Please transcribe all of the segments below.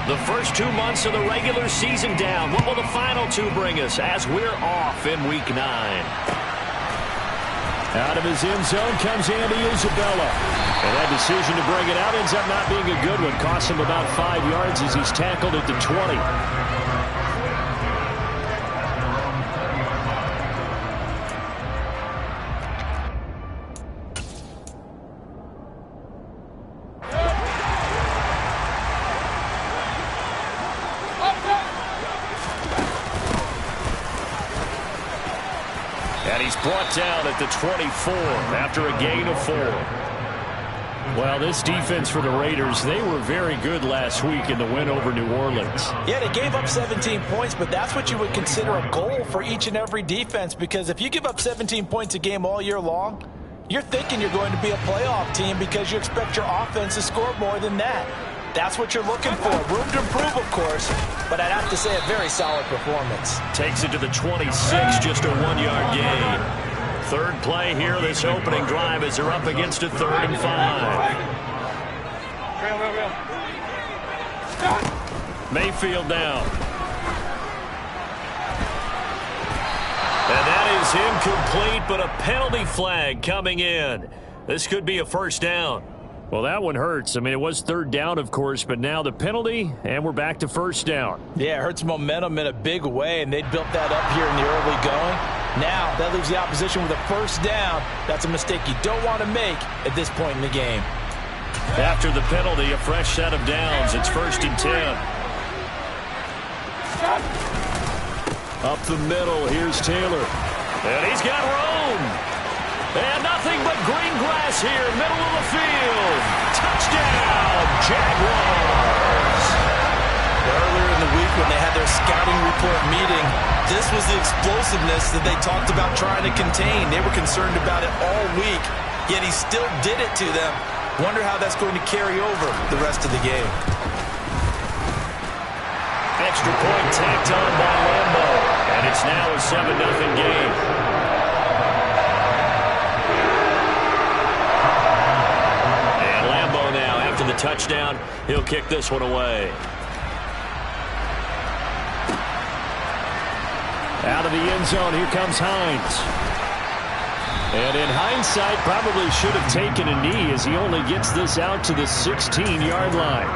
The first 2 months of the regular season down. What will the final 2 bring us as we're off in Week 9? Out of his end zone comes Andy Isabella. And that decision to bring it out ends up not being a good one. Costs him about 5 yards as he's tackled at the 20. Brought down at the 24 after a gain of 4. Well, this defense for the Raiders, they were very good last week in the win over New Orleans. Yeah, they gave up 17 points, but that's what you would consider a goal for each and every defense, because if you give up 17 points a game all year long, you're thinking you're going to be a playoff team because you expect your offense to score more than that. That's what you're looking for. Room to improve, of course, but I'd have to say a very solid performance. Takes it to the 26, just a 1-yard gain. Third play here, this opening drive, as they're up against a 3rd and 5. Mayfield down. And that is incomplete, but a penalty flag coming in. This could be a first down. Well, that one hurts. I mean, it was 3rd down, of course, but now the penalty, and we're back to 1st down. Yeah, it hurts momentum in a big way, and they built that up here in the early going. Now, that leaves the opposition with a 1st down. That's a mistake you don't want to make at this point in the game. After the penalty, a fresh set of downs. It's 1st and 10. Up the middle, here's Taylor. And he's got room. And nothing but green grass here, middle of the field. Touchdown, Jaguars. Earlier in the week when they had their scouting report meeting, this was the explosiveness that they talked about trying to contain. They were concerned about it all week, yet he still did it to them. Wonder how that's going to carry over the rest of the game. Extra point tacked on by Lambo, and it's now a 7-0 game. The touchdown, he'll kick this one away. Out of the end zone, here comes Hines. And in hindsight, probably should have taken a knee as he only gets this out to the 16-yard line.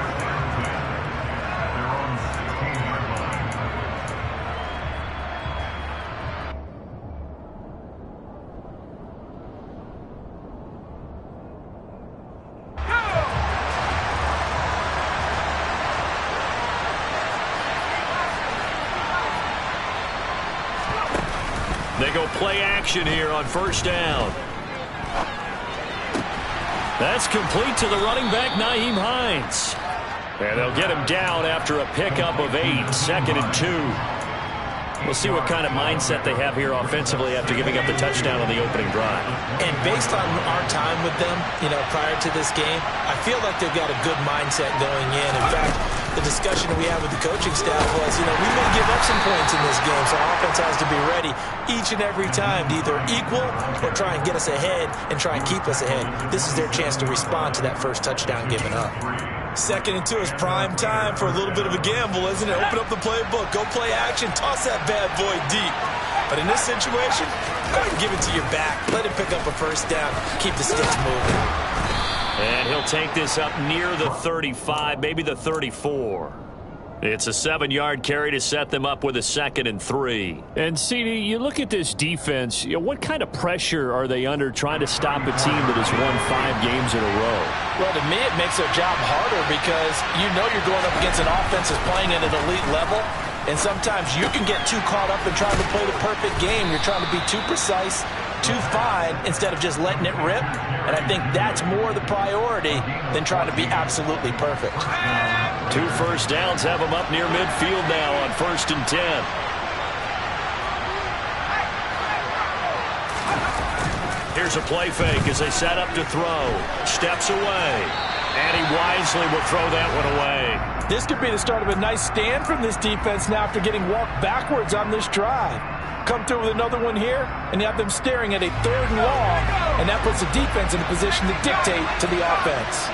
They go play action here on 1st down. That's complete to the running back, Nyheim Hines. And they'll get him down after a pickup of 8, 2nd and 2. We'll see what kind of mindset they have here offensively after giving up the touchdown on the opening drive. And based on our time with them, prior to this game, I feel like they've got a good mindset going in. In fact, the discussion that we had with the coaching staff was, we may give up some points in this game, so offense has to be ready each and every time to either equal or try and get us ahead and try and keep us ahead. This is their chance to respond to that first touchdown given up. 2nd and 2 is prime time for a little bit of a gamble, isn't it? Open up the playbook, go play action, toss that bad boy deep. But in this situation, go ahead and give it to your back. Let him pick up a 1st down, keep the sticks moving. And he'll take this up near the 35, maybe the 34. It's a 7-yard carry to set them up with a 2nd and 3. And, CD, you look at this defense, what kind of pressure are they under trying to stop a team that has won 5 games in a row? Well, to me, it makes their job harder because you're going up against an offense that's playing at an elite level. And sometimes you can get too caught up in trying to play the perfect game. You're trying to be too precise, too fine, instead of just letting it rip. And I think that's more the priority than trying to be absolutely perfect. 2 first downs have them up near midfield now on 1st and 10. Here's a play fake as they set up to throw. Steps away. And he wisely will throw that one away. This could be the start of a nice stand from this defense now after getting walked backwards on this drive. Come through with another one here, and you have them staring at a 3rd and long, and that puts the defense in a position to dictate to the offense.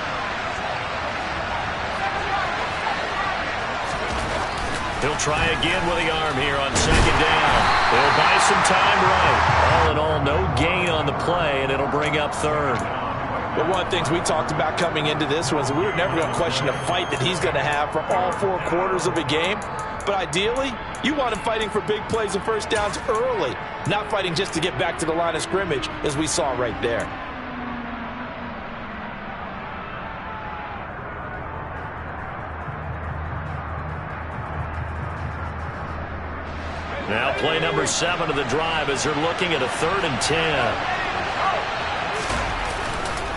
He'll try again with the arm here on second down. He'll buy some time right. All in all, no gain on the play, and it'll bring up third. Well, one of the things we talked about coming into this was we were never going to question the fight that he's going to have for all 4 quarters of a game. But ideally, you want him fighting for big plays and first downs early, not fighting just to get back to the line of scrimmage, as we saw right there. Now play number 7 of the drive as they're looking at a 3rd and 10.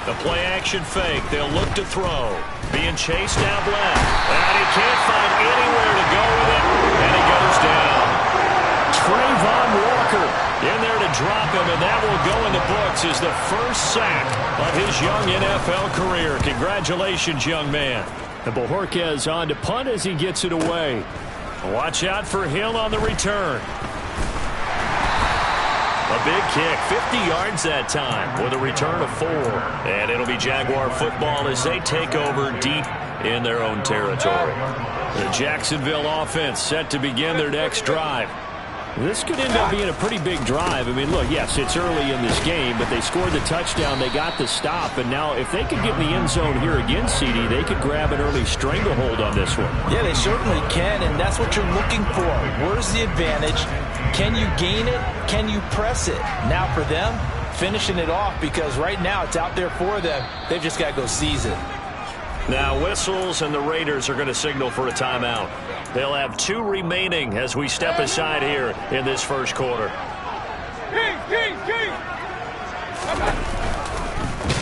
The play-action fake. They'll look to throw. Being chased out left. And he can't find anywhere to go with it. And he goes down. Trayvon Walker in there to drop him, and that will go in the books as the first sack of his young NFL career. Congratulations, young man. And Bojorquez on to punt as he gets it away. Watch out for Hill on the return. A big kick, 50 yards that time with a return of 4. And it'll be Jaguar football as they take over deep in their own territory. The Jacksonville offense set to begin their next drive. This could end up being a pretty big drive. I mean, look, yes, it's early in this game, but they scored the touchdown. They got the stop. And now if they could get in the end zone here again, CD, they could grab an early stranglehold on this one. Yeah, they certainly can, and that's what you're looking for. Where's the advantage? Can you gain it? Can you press it? Now for them, finishing it off, because right now it's out there for them. They've just got to go seize it. Now whistles, and the Raiders are going to signal for a timeout. They'll have 2 remaining as we step aside here in this first quarter.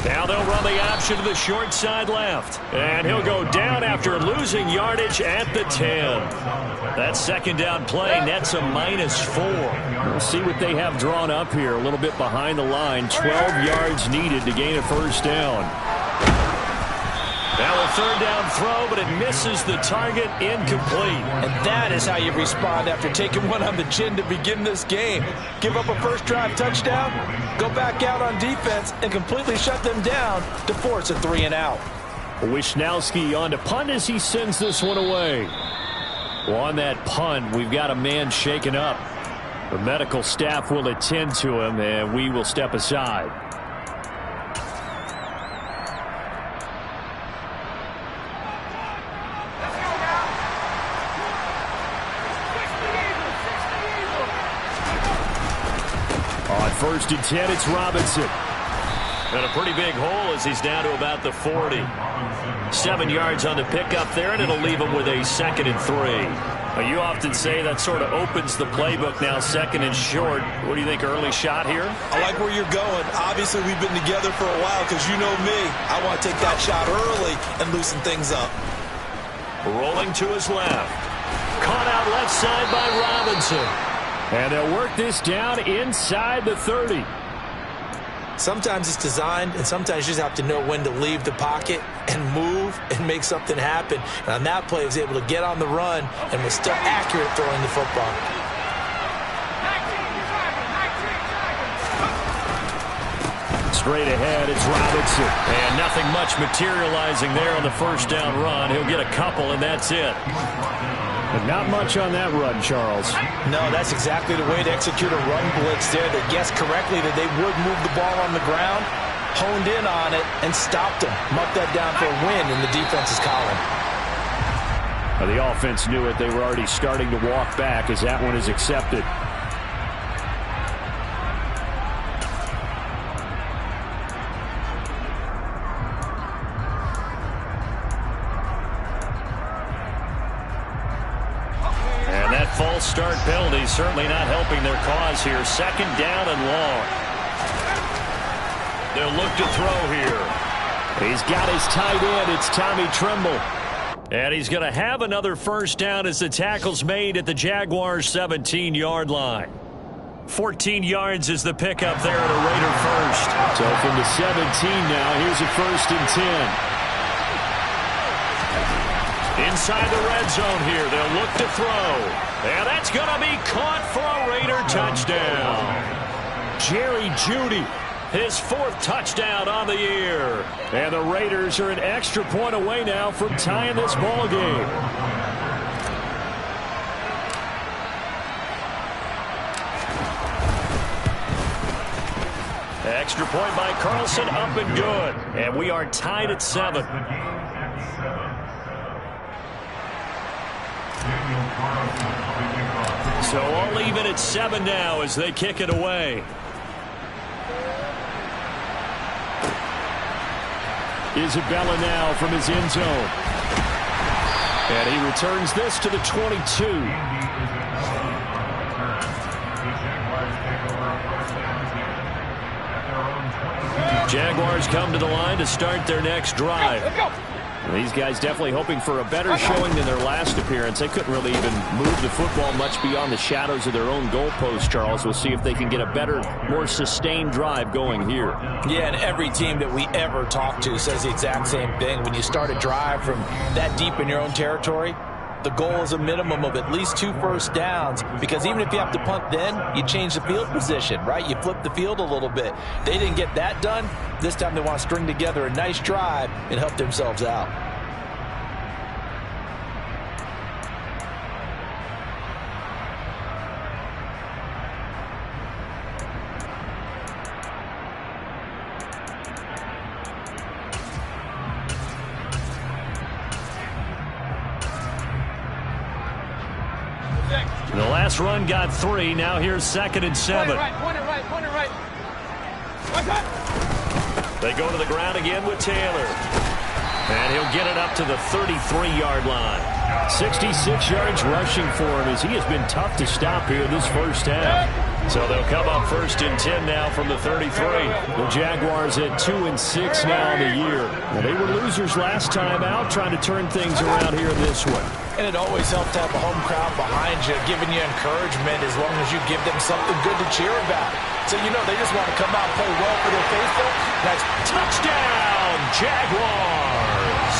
Now they'll run the option to the short side left. And he'll go down after losing yardage at the 10. That second down play nets a -4. We'll see what they have drawn up here. A little bit behind the line. 12 yards needed to gain a first down. Now a 3rd down throw, but it misses the target, incomplete. And that is how you respond after taking one on the chin to begin this game. Give up a first drive touchdown, go back out on defense, and completely shut them down to force a 3 and out. Wisnowski on to punt as he sends this one away. Well, on that punt, we've got a man shaken up. The medical staff will attend to him, and we will step aside. On 1st and 10, it's Robinson. And a pretty big hole as he's down to about the 40. 7 yards on the pickup there, and it'll leave him with a 2nd and 3. Well, you often say that sort of opens the playbook now, 2nd and short. What do you think, early shot here? I like where you're going. Obviously, we've been together for a while because you know me. I want to take that shot early and loosen things up. Rolling to his left. Caught out left side by Robinson. And they'll work this down inside the 30. Sometimes it's designed, and sometimes you just have to know when to leave the pocket and move and make something happen. And on that play, he was able to get on the run and was still accurate throwing the football. Straight ahead, it's Robinson. And nothing much materializing there on the first down run. He'll get a couple, and that's it. But not much on that run, Charles. No, that's exactly the way to execute a run blitz there. They guessed correctly that they would move the ball on the ground, honed in on it, and stopped them. Mucked that down for a win in the defense's column. Well, the offense knew it. They were already starting to walk back as that one is accepted. False start penalty certainly not helping their cause here. 2nd down and long. They'll look to throw here. He's got his tight end. It's Tommy Tremble. And he's going to have another first down as the tackle's made at the Jaguars' 17-yard line. 14 yards is the pickup there at a Raider first. So from the 17 now, here's a 1st and 10. Inside the red zone here, they'll look to throw. And that's going to be caught for a Raider touchdown. Jerry Jeudy, his 4th touchdown on the year. And the Raiders are an extra point away now from tying this ball game. Extra point by Carlson, up and good. And we are tied at 7. So all even at 7 now as they kick it away. Isabella now from his end zone. And he returns this to the 22. Jaguars come to the line to start their next drive. These guys definitely hoping for a better showing than their last appearance. They couldn't really even move the football much beyond the shadows of their own goalpost, Charles. We'll see if they can get a better, more sustained drive going here. Yeah, and every team that we ever talk to says the exact same thing. When you start a drive from that deep in your own territory, the goal is a minimum of at least 2 first downs, because even if you have to punt then, you change the field position, right? You flip the field a little bit. They didn't get that done. This time they want to string together a nice drive and help themselves out. The last run got 3. Now here's 2nd and 7. Point it right. They go to the ground again with Taylor. And he'll get it up to the 33-yard line. 66 yards rushing for him as he has been tough to stop here this first half. So they'll come up 1st and 10 now from the 33. The Jaguars at 2-6 now in the year. Well, they were losers last time out, trying to turn things around here in this one. And it always helps to have a home crowd behind you, giving you encouragement as long as you give them something good to cheer about. So you know they just want to come out and play well for their faithful. Nice touchdown, Jaguars!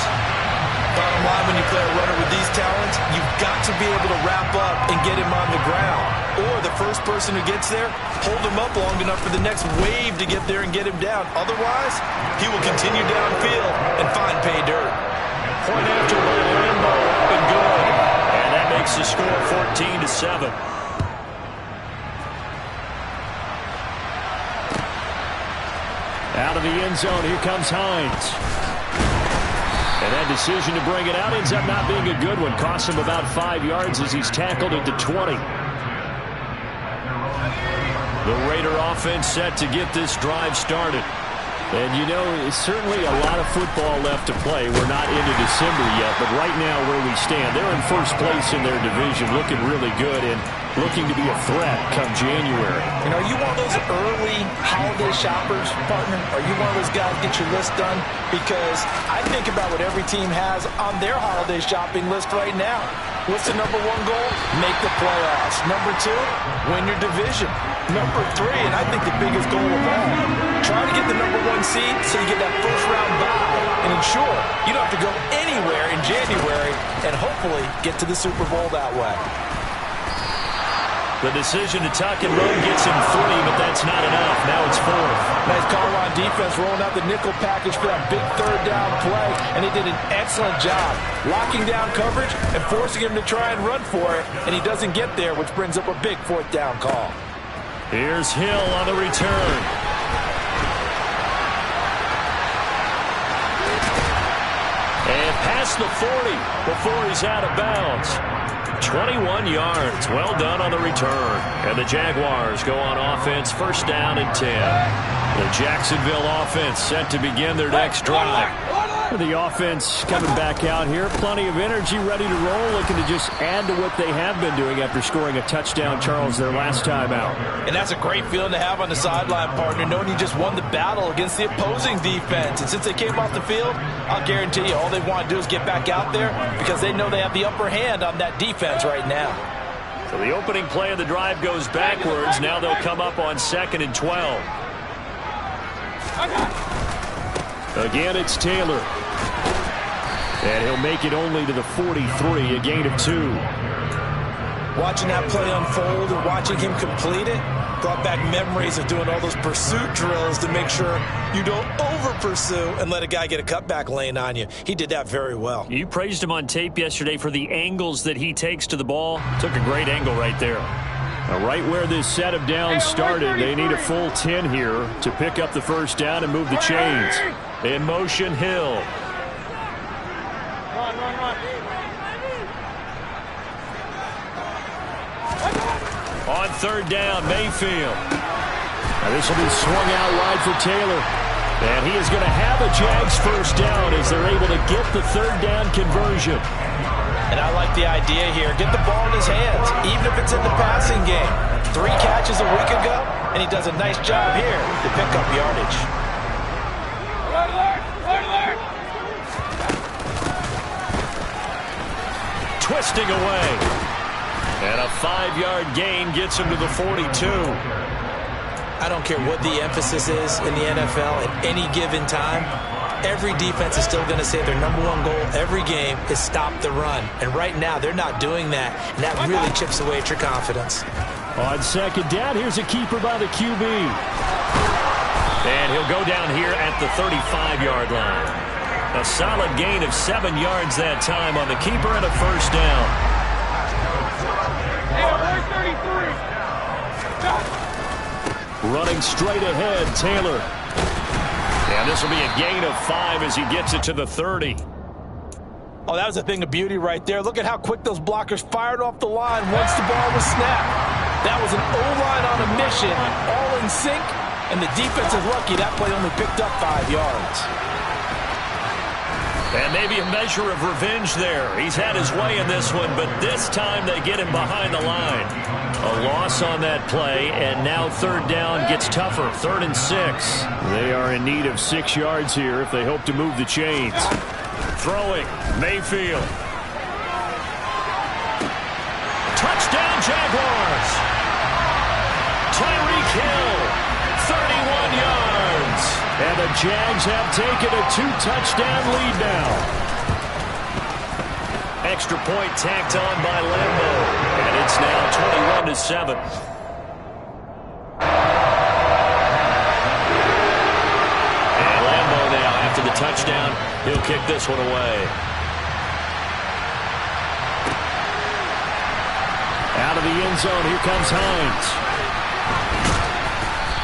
Bottom line, when you play a runner with these talents, you've got to be able to wrap up and get him on the ground. Or the first person who gets there, hold him up long enough for the next wave to get there and get him down. Otherwise, he will continue downfield and find pay dirt. Point after by Lambo, up and good. And that makes the score 14-7. Out of the end zone, here comes Hines. And that decision to bring it out ends up not being a good one. Costs him about 5 yards as he's tackled at the 20. The Raider offense set to get this drive started. And, you know, certainly a lot of football left to play. We're not into December yet, but right now where we stand, they're in first place in their division, looking really good and looking to be a threat come January. And are you one of those early holiday shoppers, partner? Are you one of those guys get your list done? Because I think about what every team has on their holiday shopping list right now. What's the number 1 goal? Make the playoffs. Number 2, win your division. Number 3, and I think the biggest goal of all, try to get the number 1 seed so you get that first-round bye and ensure you don't have to go anywhere in January and hopefully get to the Super Bowl that way. The decision to tuck and run gets him 3, but that's not enough. Now it's 4th. Nice call on defense, rolling out the nickel package for that big 3rd down play, and they did an excellent job locking down coverage and forcing him to try and run for it, and he doesn't get there, which brings up a big 4th down call. Here's Hill on the return. And past the 40 before he's out of bounds. 21 yards. Well done on the return. And the Jaguars go on offense, 1st down and 10. The Jacksonville offense set to begin their next drive. The offense coming back out here. Plenty of energy, ready to roll, looking to just add to what they have been doing after scoring a touchdown, Charles, their last time out. And that's a great feeling to have on the sideline, partner, knowing you just won the battle against the opposing defense. And since they came off the field, I'll guarantee you all they want to do is get back out there because they know they have the upper hand on that defense right now. So the opening play of the drive goes backwards. Now they'll come up on 2nd and 12. Again, it's Taylor. And he'll make it only to the 43, a gain of 2. Watching that play unfold and watching him complete it brought back memories of doing all those pursuit drills to make sure you don't over-pursue and let a guy get a cutback lane on you. He did that very well. You praised him on tape yesterday for the angles that he takes to the ball. Took a great angle right there. Right where this set of downs started, they need a full 10 here to pick up the first down and move the chains. In motion, Hill. On third down, Mayfield. Now this will be swung out wide for Taylor. And he is going to have a Jags first down as they're able to get the third down conversion. And I like the idea here. Get the ball in his hands, even if it's in the passing game. 3 catches a week ago, and he does a nice job here to pick up yardage. Twisting away. And a 5-yard gain gets him to the 42. I don't care what the emphasis is in the NFL at any given time. Every defense is still going to say their #1 goal every game is stop the run. And right now, they're not doing that. And that really chips away at your confidence. On second down, here's a keeper by the QB. And he'll go down here at the 35-yard line. A solid gain of 7 yards that time on the keeper and a first down. Running straight ahead, Taylor. And this will be a gain of 5 as he gets it to the 30. Oh, that was a thing of beauty right there. Look at how quick those blockers fired off the line once the ball was snapped. That was an O-line on a mission, all in sync, and the defense is lucky that play only picked up 5 yards. And maybe a measure of revenge there. He's had his way in this one, but this time they get him behind the line. A loss on that play, and now third down gets tougher. 3rd and 6. They are in need of 6 yards here if they hope to move the chains. Throwing, Mayfield. Touchdown, Jaguars. Tyreek Hill, 31 yards. And the Jags have taken a 2-touchdown lead now. Extra point tacked on by Lambo. And it's now 21-7. And Lambo now, after the touchdown, he'll kick this one away. Out of the end zone, here comes Hines.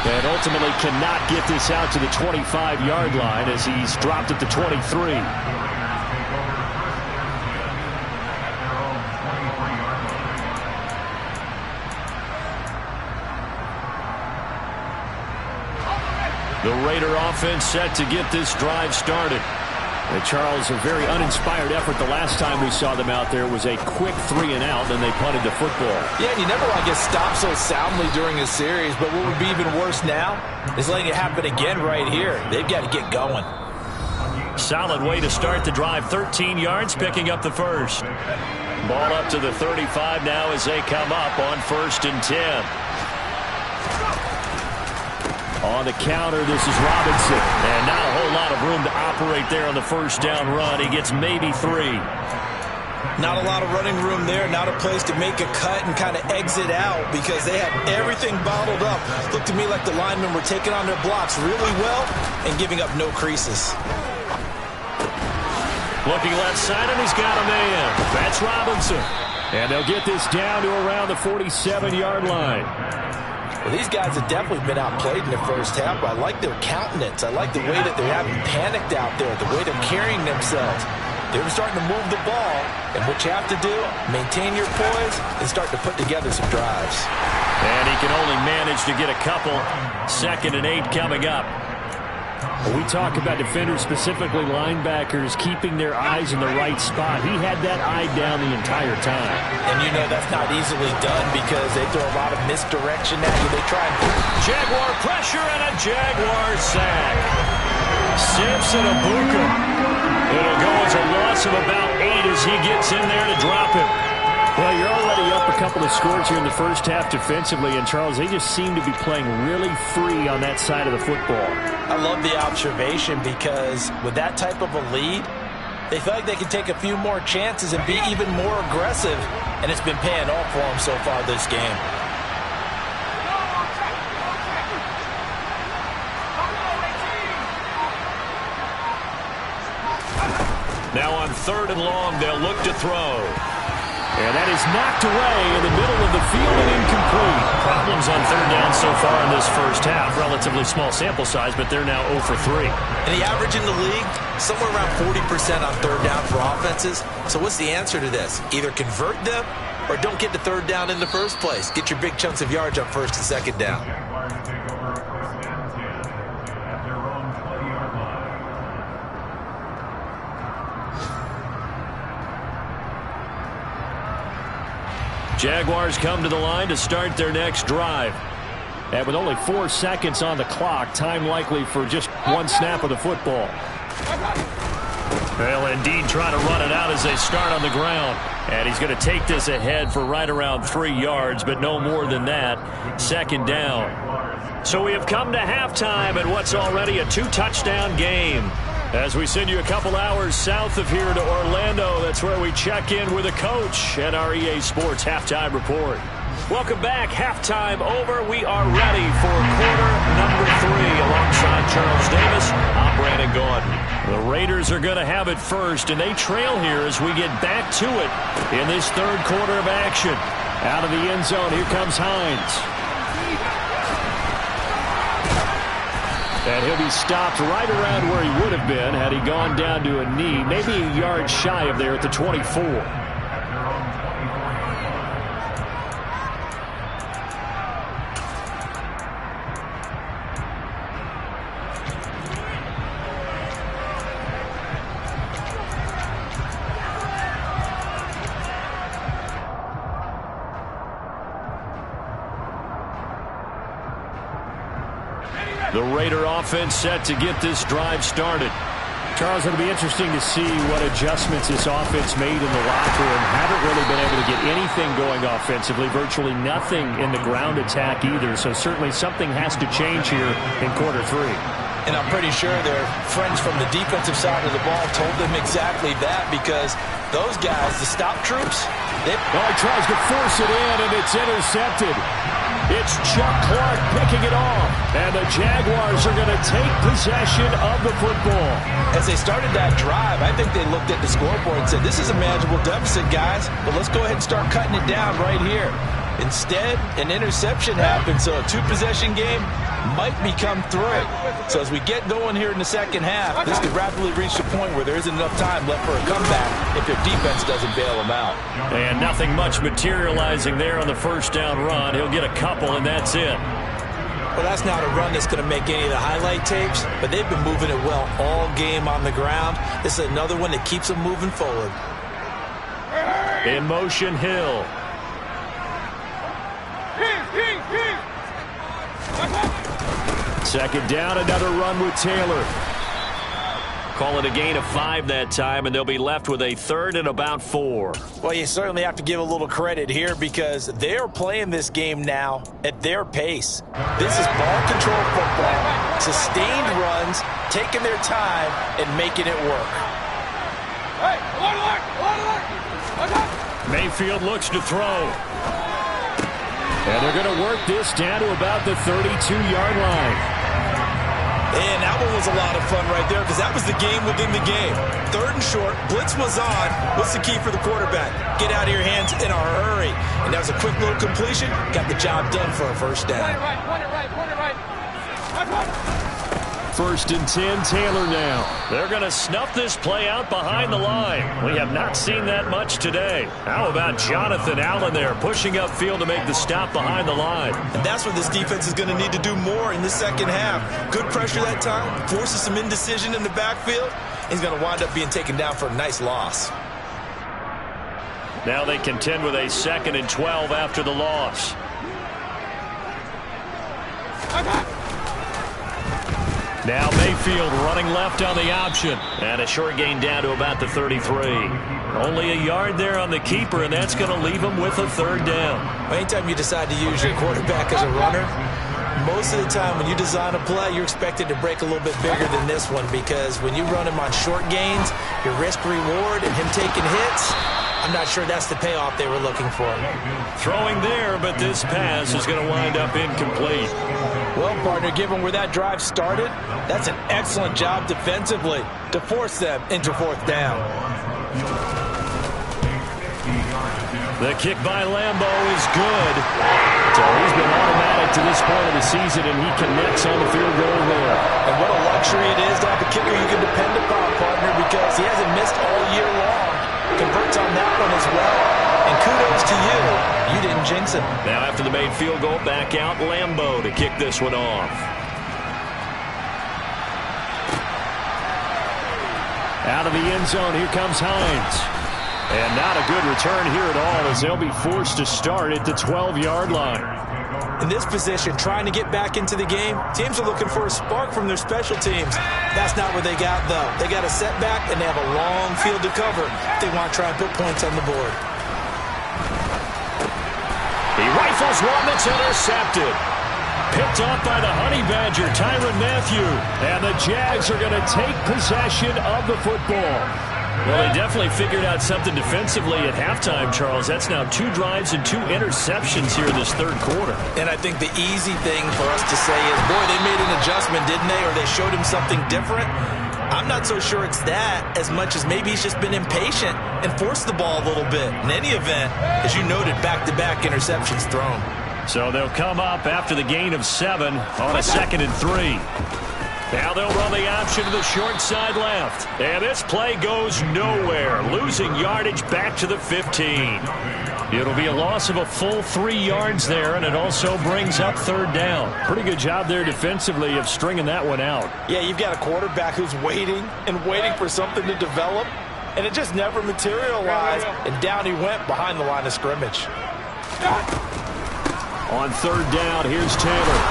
And ultimately cannot get this out to the 25-yard line as he's dropped at the 23. The Raider offense set to get this drive started. And Charles, a very uninspired effort the last time we saw them out there was a quick 3-and-out, then they punted the football. Yeah, and you never want to get stopped so soundly during a series, but what would be even worse now is letting it happen again right here. They've got to get going. Solid way to start the drive. 13 yards, picking up the first. Ball up to the 35 now as they come up on 1st and 10. On the counter, this is Robinson. And not a whole lot of room to operate there on the first down run. He gets maybe 3. Not a lot of running room there. Not a place to make a cut and kind of exit out because they have everything bottled up. Looked to me like the linemen were taking on their blocks really well and giving up no creases. Looking left side, and he's got a man. That's Robinson. And they'll get this down to around the 47-yard line. Well, these guys have definitely been outplayed in the first half, but I like their countenance. I like the way that they haven't panicked out there, the way they're carrying themselves. They're starting to move the ball, and what you have to do, maintain your poise and start to put together some drives. And he can only manage to get a couple. 2nd and 8 coming up. When we talk about defenders, specifically linebackers, keeping their eyes in the right spot. He had that eye down the entire time. And you know that's not easily done because they throw a lot of misdirection at you. They try and... Jaguar pressure and a Jaguar sack. Simpson Abuka. It'll go as a loss of about 8 as he gets in there to drop him. Well, you're already up a couple of scores here in the first half defensively, and Charles, they just seem to be playing really free on that side of the football. I love the observation because with that type of a lead, they feel like they can take a few more chances and be even more aggressive, and it's been paying off for them so far this game. Now on 3rd and long, they'll look to throw. And that is knocked away in the middle of the field and incomplete. Problems on third down so far in this first half. Relatively small sample size, but they're now 0 for 3. And the average in the league, somewhere around 40% on third down for offenses. So what's the answer to this? Either convert them or don't get to third down in the first place. Get your big chunks of yards on first and second down. Jaguars come to the line to start their next drive. And with only 4 seconds on the clock, time likely for just one snap of the football. Well, indeed, trying to run it out as they start on the ground. And he's going to take this ahead for right around 3 yards, but no more than that. Second down. So we have come to halftime at what's already a 2-touchdown game. As we send you a couple hours south of here to Orlando, that's where we check in with a coach at our EA Sports Halftime Report. Welcome back. Halftime over. We are ready for quarter number 3 alongside Charles Davis. I'm Brandon Gaudin. The Raiders are going to have it first, and they trail here as we get back to it in this third quarter of action. Out of the end zone, here comes Hines. And he'll be stopped right around where he would have been had he gone down to a knee, maybe a yard shy of there at the 24. The Raider offense set to get this drive started. Charles, it'll be interesting to see what adjustments this offense made in the locker room. Haven't really been able to get anything going offensively, virtually nothing in the ground attack either. So certainly something has to change here in quarter 3. And I'm pretty sure their friends from the defensive side of the ball told them exactly that, because those guys, the stop troops, he tries to force it in, and it's intercepted. It's Chuck Clark picking it off, and the Jaguars are going to take possession of the football. As they started that drive, I think they looked at the scoreboard and said, this is a manageable deficit, guys, but let's go ahead and start cutting it down right here. Instead, an interception happened, so a 2-possession game might become 3. So as we get going here in the second half, this could rapidly reach the point where there isn't enough time left for a comeback if their defense doesn't bail them out. And nothing much materializing there on the first down run. He'll get a couple, and that's it. Well, that's not a run that's going to make any of the highlight tapes, but they've been moving it well all game on the ground. This is another one that keeps them moving forward. In motion, Hill. Second down, another run with Taylor. Call it a gain of 5 that time, and they'll be left with a third and about 4. Well, you certainly have to give a little credit here, because they're playing this game now at their pace. This is ball control football, sustained runs, taking their time and making it work. Mayfield looks to throw. And they're going to work this down to about the 32-yard line. And that one was a lot of fun right there, because that was the game within the game. Third and short, blitz was on. What's the key for the quarterback? Get out of your hands in a hurry. And that was a quick little completion. Got the job done for a first down. First and 10, Taylor now. They're going to snuff this play out behind the line. We have not seen that much today. How about Jonathan Allen there, pushing upfield to make the stop behind the line? And that's what this defense is going to need to do more in the second half. Good pressure that time, forces some indecision in the backfield. He's going to wind up being taken down for a nice loss. Now they contend with a 2nd and 12 after the loss. Now Mayfield running left on the option. And a short gain down to about the 33. Only a yard there on the keeper, and that's going to leave him with a third down. Anytime you decide to use your quarterback as a runner, most of the time when you design a play, you're expected to break a little bit bigger than this one, because when you run him on short gains, your risk-reward and him taking hits, I'm not sure that's the payoff they were looking for. Throwing there, but this pass is going to wind up incomplete. Well, partner, given where that drive started, that's an excellent job defensively to force them into fourth down. The kick by Lambo is good. So he's been automatic to this point of the season, and he connects on the field goal there. And what a luxury it is to have a kicker you can depend upon, partner, because he hasn't missed all year long. Converts on that one as well. And kudos to you. You didn't jinx him. Now after the made field goal, back out Lambo to kick this one off. Out of the end zone, here comes Hines. And not a good return here at all, as they'll be forced to start at the 12-yard line. In this position, trying to get back into the game, teams are looking for a spark from their special teams. That's not what they got, though. They got a setback, and they have a long field to cover if they want to try and put points on the board. He rifles one that's intercepted. Picked off by the Honey Badger, Tyrann Mathieu. And the Jags are going to take possession of the football. Well, they definitely figured out something defensively at halftime, Charles. That's now 2 drives and 2 interceptions here in this third quarter. And I think the easy thing for us to say is, boy, they made an adjustment, didn't they? Or they showed him something different. I'm not so sure it's that as much as maybe he's just been impatient and forced the ball a little bit. In any event, as you noted, back-to-back interceptions thrown. So they'll come up after the gain of 7 on a 2nd and 3. Now they'll run the option to the short side left. And this play goes nowhere. Losing yardage back to the 15. It'll be a loss of a full 3 yards there, and it also brings up 3rd down. Pretty good job there defensively of stringing that one out. Yeah, you've got a quarterback who's waiting and waiting for something to develop, and it just never materialized, and down he went behind the line of scrimmage. On 3rd down, here's Taylor.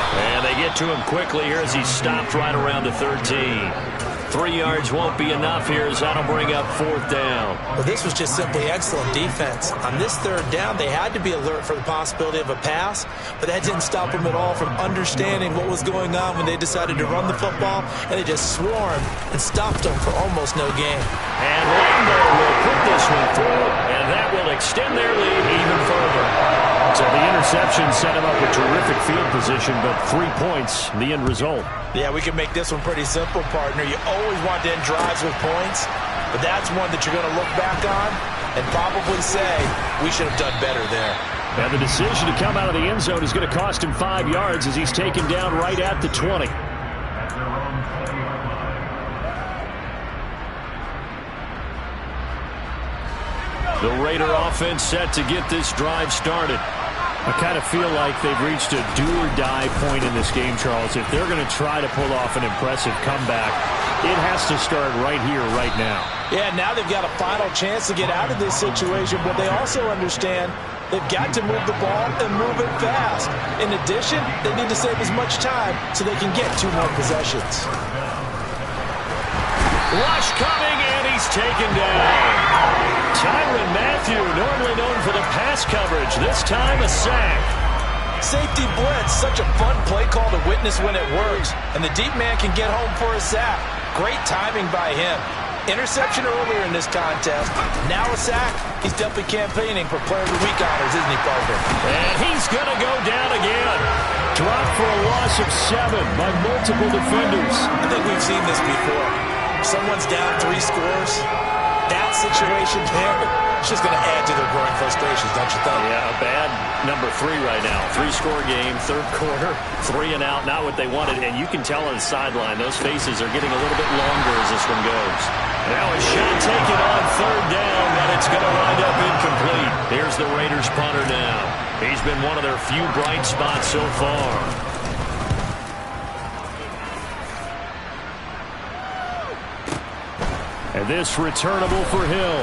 And they get to him quickly here as he stopped right around the 13. 3 yards won't be enough here as that'll bring up 4th down. Well, this was just simply excellent defense. On this 3rd down, they had to be alert for the possibility of a pass, but that didn't stop them at all from understanding what was going on when they decided to run the football, and they just swarmed and stopped them for almost no gain. And Lambo will put this one through, and that will extend their lead even further. So the interception set him up with terrific field position, but 3 points, the end result. Yeah, we can make this one pretty simple, partner. You always want to end drives with points, but that's one that you're going to look back on and probably say, we should have done better there. And the decision to come out of the end zone is going to cost him 5 yards as he's taken down right at the 20. The Raider offense set to get this drive started. I kind of feel like they've reached a do-or-die point in this game, Charles. If they're going to try to pull off an impressive comeback, it has to start right here, right now. Yeah, now they've got a final chance to get out of this situation, but they also understand they've got to move the ball and move it fast. In addition, they need to save as much time so they can get 2 more possessions. Rush coming, and he's taken down. Tyrann Mathieu, normally known for the pass coverage, this time a sack. Safety blitz, such a fun play call to witness when it works, and the deep man can get home for a sack. Great timing by him. Interception earlier in this contest. Now a sack. He's definitely campaigning for Player of the Week honors, isn't he, Parker? And he's going to go down again. Dropped for a loss of 7 by multiple defenders. I think we've seen this before. Someone's down 3 scores. That situation there, it's just going to add to their growing frustrations, don't you think? Yeah, a bad number 3 right now. 3-score game, 3rd quarter, 3 and out, not what they wanted. And you can tell on the sideline, those faces are getting a little bit longer as this one goes. Now a shot taken on 3rd down, but it's going to wind up incomplete. Here's the Raiders punter now. He's been one of their few bright spots so far. And this returnable for Hill.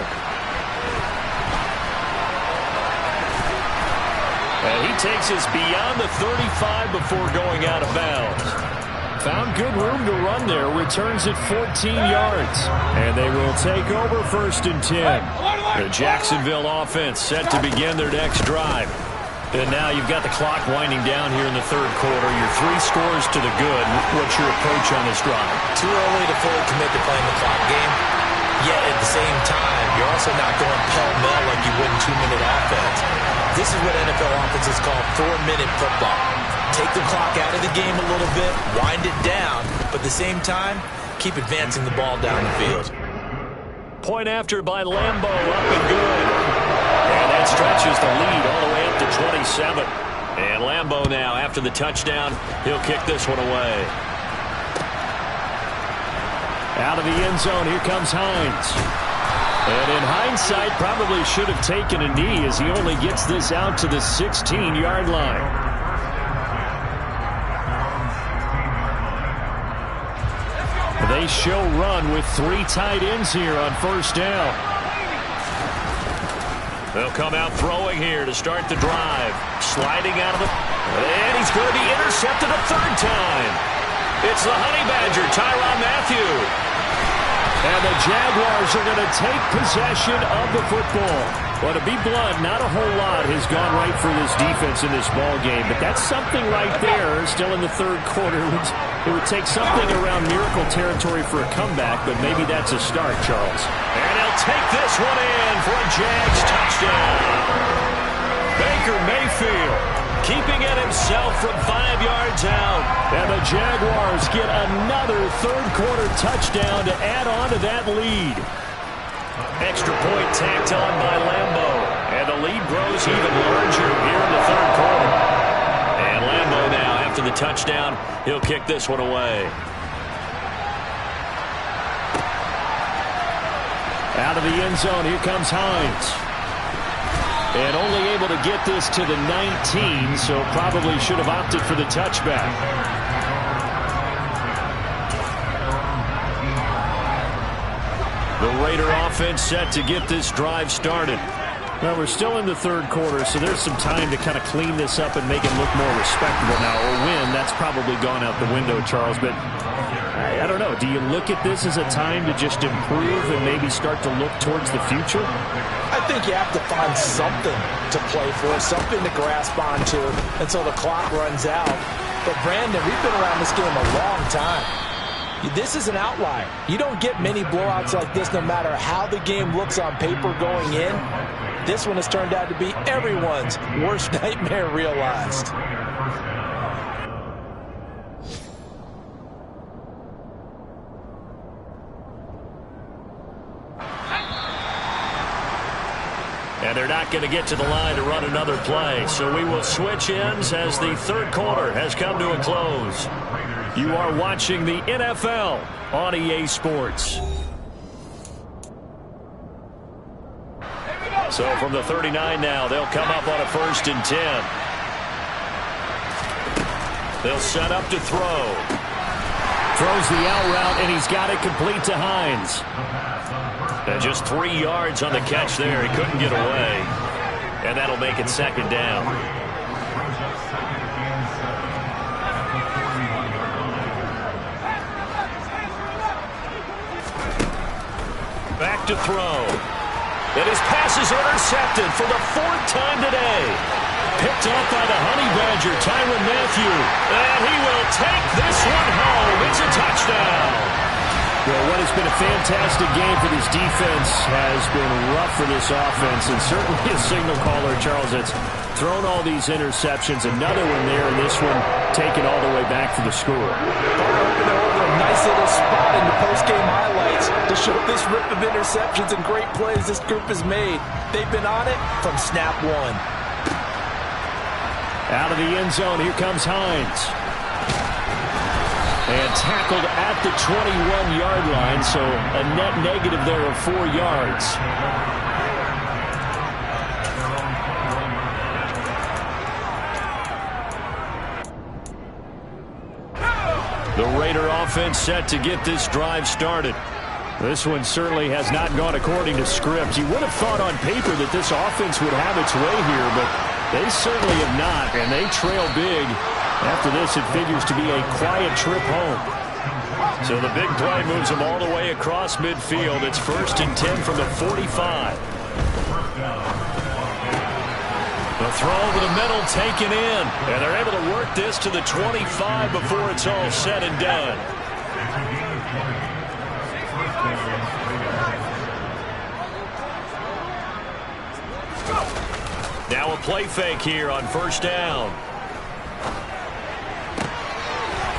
And he takes us beyond the 35 before going out of bounds. Found good room to run there. Returns it 14 yards. And they will take over 1st and 10. The Jacksonville offense set to begin their next drive. And now you've got the clock winding down here in the 3rd quarter. Your 3 scores to the good. What's your approach on this drive? Too early to fully commit to playing the clock game. Yet at the same time, you're also not going pell-mell like you would in 2-minute offense. This is what NFL offenses call 4-minute football. Take the clock out of the game a little bit, wind it down, but at the same time, keep advancing the ball down the field. Point after by Lambo, up and good. pushes the lead all the way up to 27. And Lambeau now, after the touchdown, he'll kick this one away. Out of the end zone, here comes Hines. And in hindsight, probably should have taken a knee as he only gets this out to the 16-yard line. They show run with 3 tight ends here on first down. They'll come out throwing here to start the drive. Sliding out of the... And he's going to be intercepted a third time. It's the Honey Badger, Tyrann Mathieu. And the Jaguars are going to take possession of the football. Well, to be blunt, not a whole lot has gone right for this defense in this ball game, but that's something right there. Still in the third quarter. It would take something around miracle territory for a comeback, but maybe that's a start, Charles. And he'll take this one in for a Jags touchdown. Baker Mayfield keeping it himself from 5 yards out. And the Jaguars get another third-quarter touchdown to add on to that lead. Extra point tacked on by Lambeau. And the lead grows even larger here in the third quarter. And Lambeau now, after the touchdown, he'll kick this one away. Out of the end zone, here comes Hines. And only able to get this to the 19, so probably should have opted for the touchback. The Raider offense set to get this drive started. Well, we're still in the third quarter, so there's some time to kind of clean this up and make it look more respectable now. Or win, that's probably gone out the window, Charles. But I don't know. Do you look at this as a time to just improve and maybe start to look towards the future? I think you have to find something to play for, something to grasp onto until the clock runs out. But, Brandon, we've been around this game a long time. This is an outlier. You don't get many blowouts like this no matter how the game looks on paper going in. This one has turned out to be everyone's worst nightmare realized. And they're not going to get to the line to run another play. So we will switch ends as the third quarter has come to a close. You are watching the NFL on EA Sports. So from the 39 now, they'll come up on a 1st and 10. They'll set up to throw. Throws the out route, and he's got it complete to Hines. And just 3 yards on the catch there. He couldn't get away. And that'll make it 2nd down. Back to throw. And his pass is intercepted for the 4th time today. Picked off by the Honey Badger, Tyrann Mathieu. And he will take this one home. It's a touchdown. Well, what has been a fantastic game for this defense has been rough for this offense, and certainly a signal caller, Charles, that's thrown all these interceptions. Another one there, and this one taken all the way back for the score. A nice little spot in the post-game highlights to show this rip of interceptions and great plays this group has made. They've been on it from snap one. Out of the end zone, here comes Hines. And tackled at the 21-yard line, so a net negative there of 4 yards. The Raider offense set to get this drive started. This one certainly has not gone according to script. You would have thought on paper that this offense would have its way here, but they certainly have not, and they trail big. After this, it figures to be a quiet trip home. So the big play moves them all the way across midfield. It's 1st and 10 from the 45. The throw over the middle taken in. And they're able to work this to the 25 before it's all said and done. Now a play fake here on 1st down.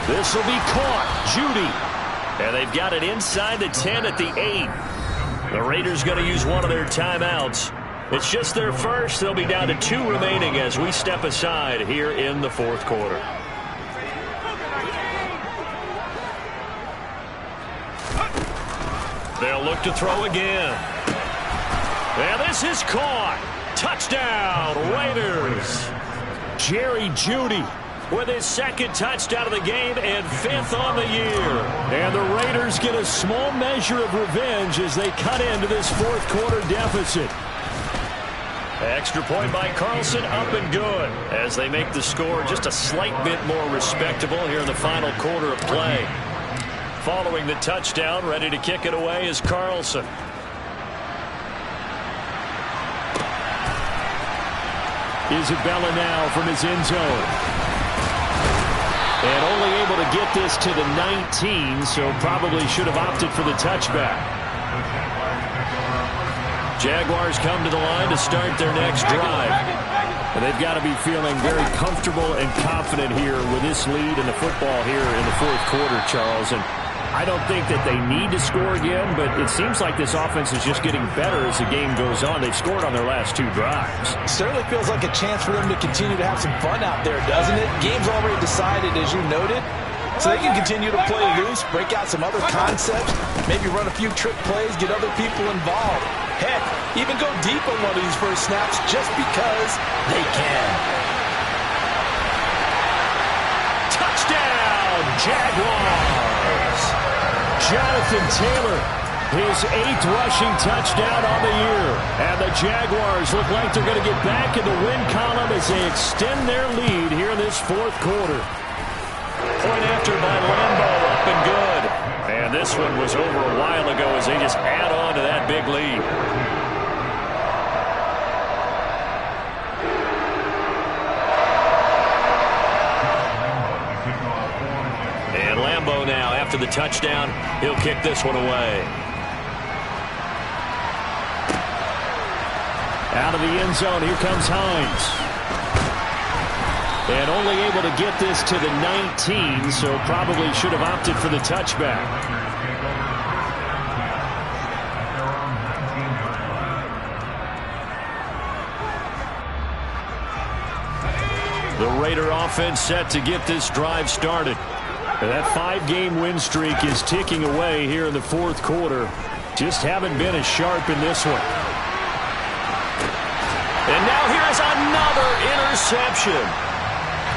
This will be caught. Judy. And they've got it inside the 10 at the 8. The Raiders going to use one of their timeouts. It's just their first. They'll be down to 2 remaining as we step aside here in the fourth quarter. They'll look to throw again. And this is caught. Touchdown, Raiders. Jerry Jeudy with his 2nd touchdown of the game and 5th on the year. And the Raiders get a small measure of revenge as they cut into this fourth quarter deficit. Extra point by Carlson, up and good as they make the score just a slight bit more respectable here in the final quarter of play. Following the touchdown, ready to kick it away is Carlson. Isabella now from his end zone. And only able to get this to the 19, so probably should have opted for the touchback. Jaguars come to the line to start their next drive. And they've got to be feeling very comfortable and confident here with this lead in the football here in the fourth quarter, Charles. And I don't think that they need to score again, but it seems like this offense is just getting better as the game goes on. They've scored on their last 2 drives. Certainly feels like a chance for them to continue to have some fun out there, doesn't it? Game's already decided, as you noted, so they can continue to play loose, break out some other concepts, maybe run a few trick plays, get other people involved. Heck, even go deep on one of these first snaps just because they can. Touchdown, Jaguars! Jonathan Taylor, his 8th rushing touchdown on the year. And the Jaguars look like they're going to get back in the win column as they extend their lead here in this fourth quarter. Point after by Lambo, up and good. And this one was over a while ago as they just add on to that big lead. And Lambo now, after the touchdown, he'll kick this one away. Out of the end zone, here comes Hines. And only able to get this to the 19, so probably should have opted for the touchback. The Raider offense set to get this drive started. And that 5-game win streak is ticking away here in the fourth quarter. Just haven't been as sharp in this one. And now here's another interception.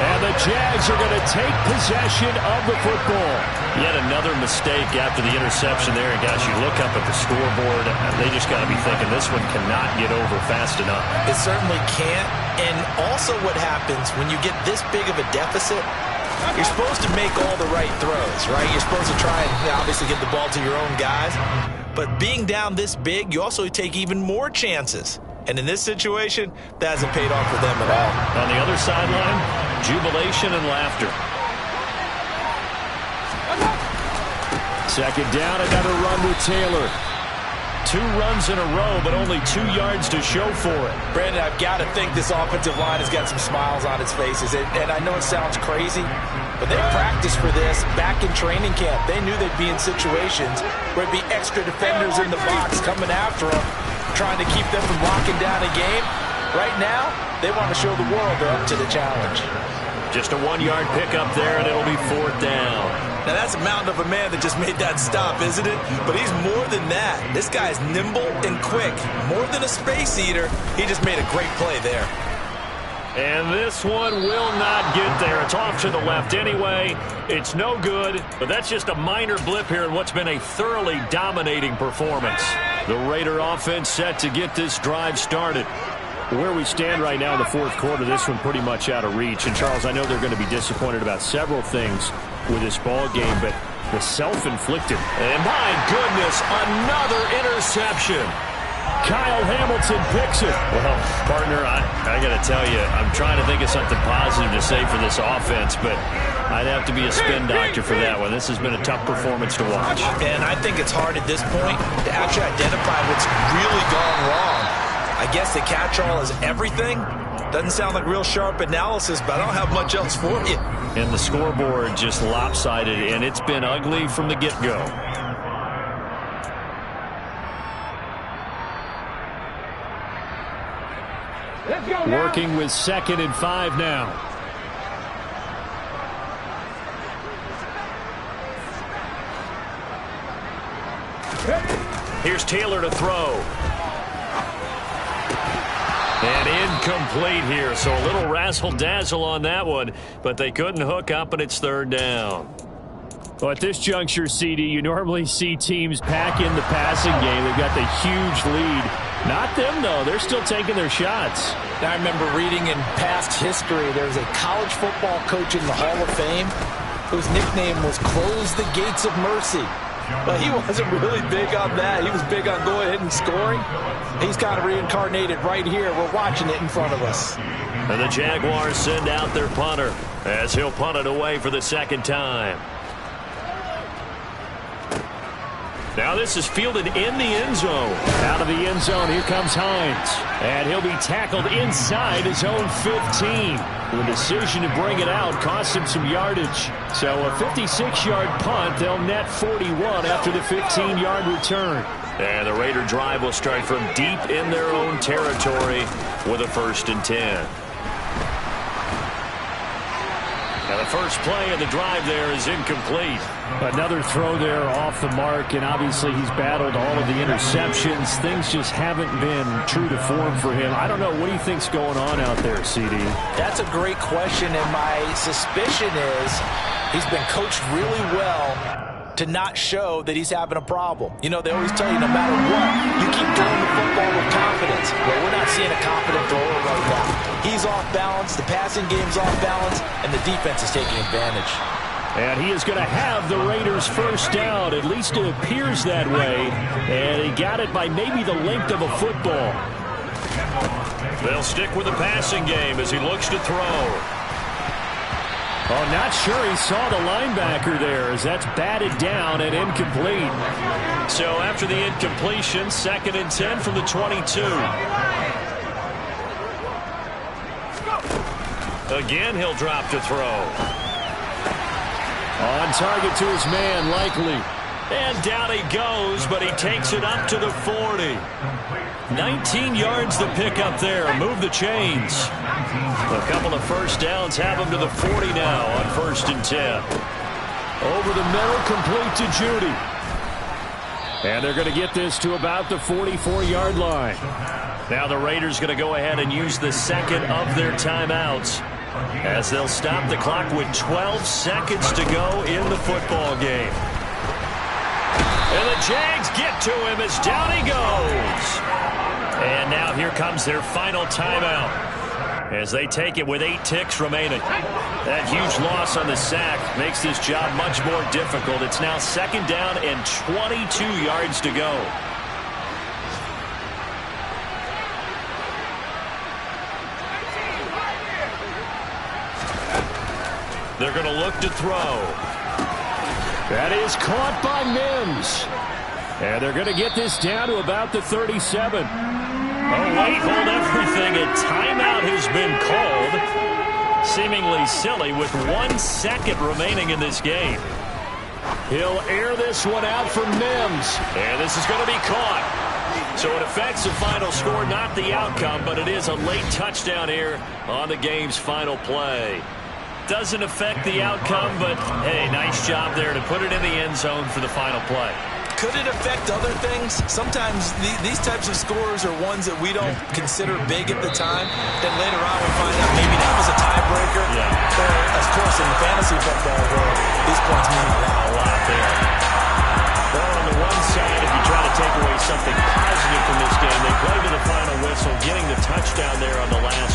And the Jags are going to take possession of the football. Yet another mistake after the interception there. And guys, you look up at the scoreboard, they just got to be thinking this one cannot get over fast enough. It certainly can't. And also what happens when you get this big of a deficit, you're supposed to make all the right throws, right? You're supposed to try and obviously get the ball to your own guys. But being down this big, you also take even more chances. And in this situation, that hasn't paid off for them at all. On the other sideline, jubilation and laughter. Second down, another run with Taylor. 2 runs in a row, but only 2 yards to show for it. Brandon, I've got to think this offensive line has got some smiles on its faces. And I know it sounds crazy, but they practiced for this back in training camp. They knew they'd be in situations where it'd be extra defenders in the box coming after them, trying to keep them from locking down a game. Right now, they want to show the world they're up to the challenge. Just a 1-yard pickup there, and it'll be 4th down. Now, that's a mountain of a man that just made that stop, isn't it? But he's more than that. This guy's nimble and quick. More than a space eater, he just made a great play there. And this one will not get there. It's off to the left anyway. It's no good, but that's just a minor blip here in what's been a thoroughly dominating performance. The Raider offense set to get this drive started. Where we stand right now in the fourth quarter, this one pretty much out of reach. And, Charles, I know they're going to be disappointed about several things with this ball game, but the self-inflicted. And, my goodness, another interception. Kyle Hamilton picks it. Well, partner, I got to tell you, I'm trying to think of something positive to say for this offense, but I'd have to be a spin doctor for that one. This has been a tough performance to watch. And I think it's hard at this point to actually identify what's really gone wrong. I guess the catch-all is everything. Doesn't sound like real sharp analysis, but I don't have much else for you. And the scoreboard just lopsided, and it's been ugly from the get-go. Working with 2nd and 5 now. Here's Taylor to throw. And incomplete here, so a little razzle-dazzle on that one, but they couldn't hook up, and it's 3rd down. Well, at this juncture, CD, you normally see teams pack in the passing game. They've got the huge lead. Not them, though. They're still taking their shots. I remember reading in past history, there's a college football coach in the Hall of Fame whose nickname was Close the Gates of Mercy. But he wasn't really big on that. He was big on going ahead and scoring. He's kind of reincarnated right here. We're watching it in front of us. And the Jaguars send out their punter as he'll punt it away for the 2nd time. Now this is fielded in the end zone. Out of the end zone, here comes Hines. And he'll be tackled inside his own 15. The decision to bring it out cost him some yardage. So a 56-yard punt, they'll net 41 after the 15-yard return. And the Raider drive will start from deep in their own territory with a 1st and 10. Now the first play of the drive there is incomplete. Another throw there off the mark, and obviously he's battled all of the interceptions. Things just haven't been true to form for him. I don't know. What do you think's going on out there, CD? That's a great question, and my suspicion is he's been coached really well to not show that he's having a problem. You know, they always tell you no matter what, you keep throwing the football with confidence. Well, we're not seeing a confident thrower right now. He's off balance, the passing game's off balance, and the defense is taking advantage. And he is going to have the Raiders' 1st down. At least it appears that way. And he got it by maybe the length of a football. They'll stick with the passing game as he looks to throw. Oh, not sure he saw the linebacker there as that's batted down and incomplete. So after the incompletion, 2nd and 10 from the 22. Again, he'll drop to throw. On target to his man, likely. And down he goes, but he takes it up to the 40. 19 yards to pick up there. Move the chains. A couple of 1st downs have him to the 40 now on 1st and 10. Over the middle, complete to Judy. And they're going to get this to about the 44-yard line. Now the Raiders going to go ahead and use the 2nd of their timeouts, as they'll stop the clock with 12 seconds to go in the football game. And the Jags get to him as down he goes. And now here comes their final timeout as they take it with 8 ticks remaining. That huge loss on the sack makes this job much more difficult. It's now 2nd down and 22 yards to go. They're going to look to throw. That is caught by Mims. And they're going to get this down to about the 37. Oh, wait, hold everything. A timeout has been called. Seemingly silly with 1 second remaining in this game. He'll air this one out for Mims. And this is going to be caught. So it affects the final score, not the outcome, but it is a late touchdown here on the game's final play. Doesn't affect the outcome, but, hey, nice job there to put it in the end zone for the final play. Could it affect other things? Sometimes these types of scores are ones that we don't consider big at the time. Then later on we find out maybe that was a tiebreaker. Yeah. Or, of course, in the fantasy football world, these points mean a lot there. Well, on the one side, if you try to take away something positive from this game, they played to the final whistle, getting the touchdown there on the last